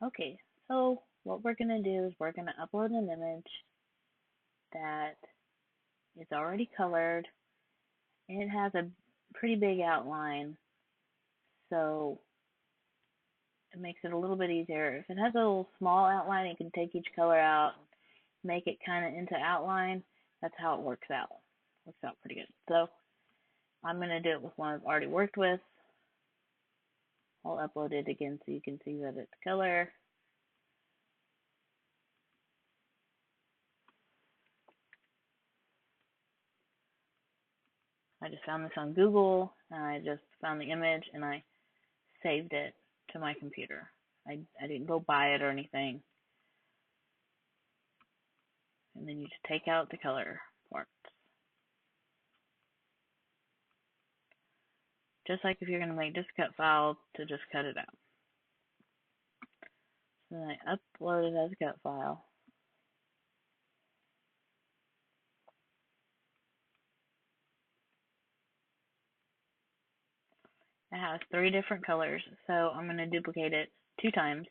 Okay, so what we're going to do is we're going to upload an image that is already colored, and it has a pretty big outline, so it makes it a little bit easier. If it has a little small outline, you can take each color out, make it kind of into outline. That's how it works out. Works out pretty good. So I'm going to do it with one I've already worked with. I'll upload it again so you can see that it's color. I just found this on Google, and I just found the image, and I saved it to my computer. I didn't go buy it or anything. And then you just take out the color parts. Just like if you're going to make just a cut file to just cut it out. So then I upload it as a cut file. It has 3 different colors, so I'm going to duplicate it 2 times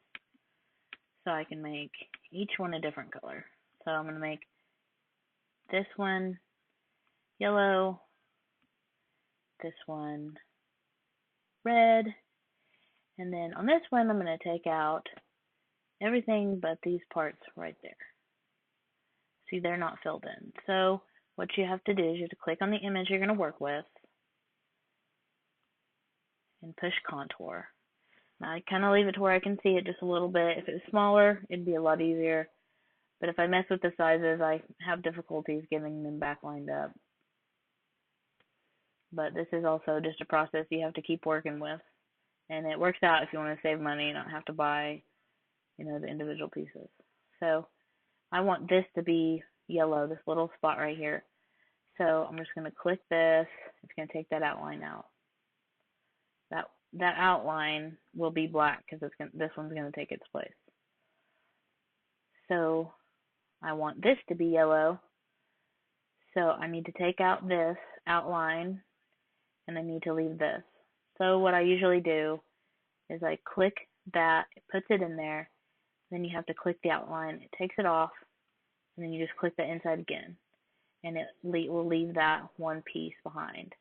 so I can make each one a different color. So I'm going to make this one yellow, this one red, and then on this one I'm going to take out everything but these parts right there. See, they're not filled in. So what you have to do is you have to click on the image you're going to work with and push contour. Now I kind of leave it to where I can see it just a little bit. If it was smaller, it'd be a lot easier. But if I mess with the sizes, I have difficulties getting them back lined up. But this is also just a process you have to keep working with. And it works out if you want to save money and not have to buy, the individual pieces. So I want this to be yellow, this little spot right here. So I'm just going to click this. It's going to take that outline out. That outline will be black because this one's going to take its place. So I want this to be yellow. So I need to take out this outline and I need to leave this. So what I usually do is I click that, it puts it in there, then you have to click the outline, it takes it off, and then you just click the inside again, and it will leave that one piece behind.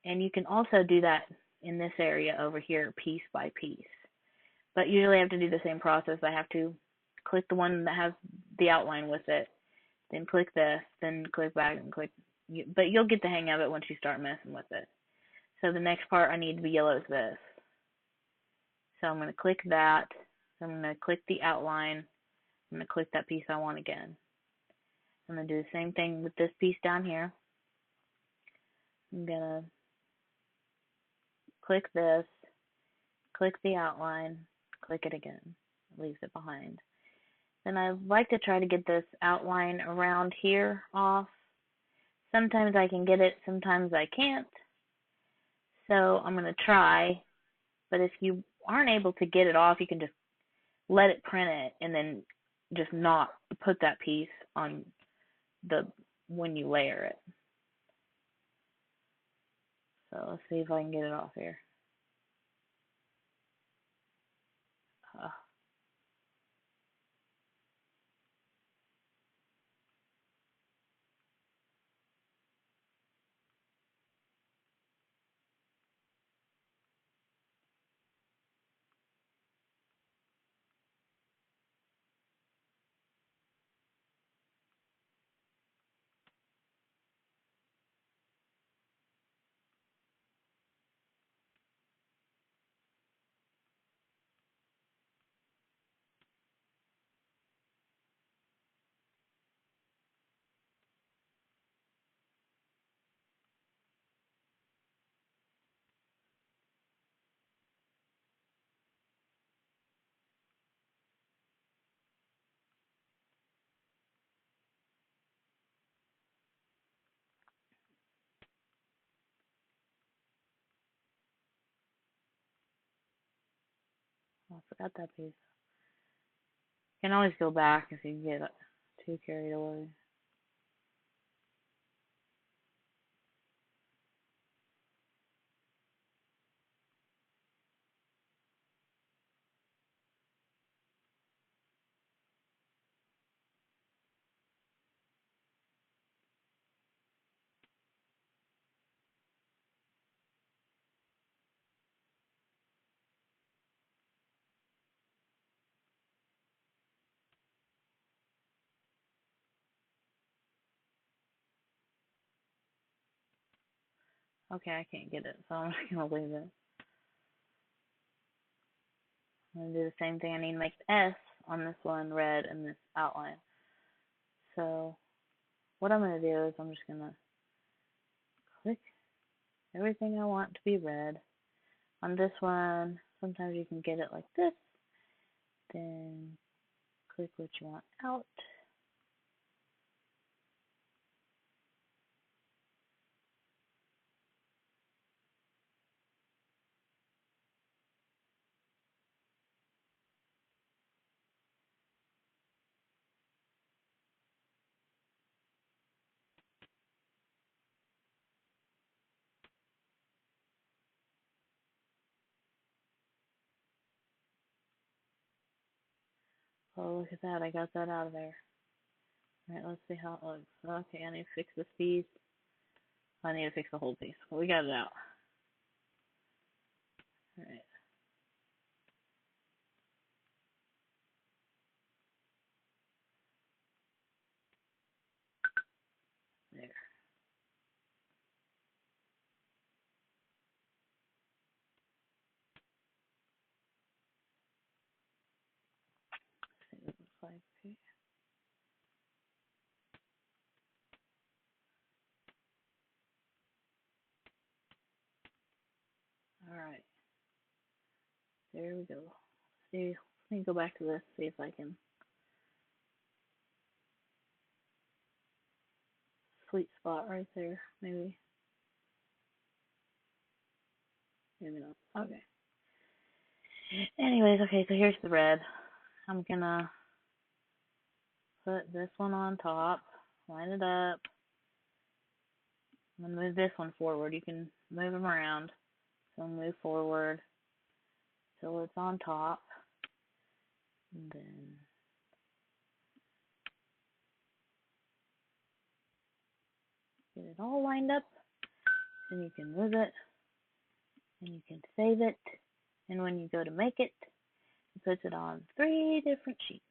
And you can also do that in this area over here, piece by piece. But usually I have to do the same process. I have to click the one that has the outline with it, then click this, then click back and click. But you'll get the hang of it once you start messing with it. So the next part I need to be yellow is this. So I'm going to click that. So I'm going to click the outline. I'm going to click that piece I want again. I'm going to do the same thing with this piece down here. I'm going to click this, click the outline, click it again. It leaves it behind. Then I like to try to get this outline around here off. Sometimes I can get it, sometimes I can't. So I'm going to try, but if you aren't able to get it off, you can just let it print it and then just not put that piece on when you layer it. So let's see if I can get it off here. Oh, I forgot that piece. You can always go back if you get too carried away. Okay, I can't get it, so I'm just gonna leave it. I'm gonna do the same thing. I need to make the S on this one red and this outline. So what I'm gonna do is I'm just gonna click everything I want to be red. On this one, sometimes you can get it like this. Then click what you want out. Oh, look at that. I got that out of there. Alright, let's see how it looks. Okay, I need to fix this piece. I need to fix the whole piece. Well, we got it out. Alright, there. Let's see what it looks like. Okay. Alright, there we go. See, let me go back to this, see if I can. Sweet spot right there, maybe. Maybe not. Okay. Anyways, okay, so here's the red. I'm gonna put this one on top, line it up. I'm gonna move this one forward. You can move them around. So move forward till it's on top. And then get it all lined up. Then you can move it and you can save it. And when you go to make it, it puts it on 3 different sheets.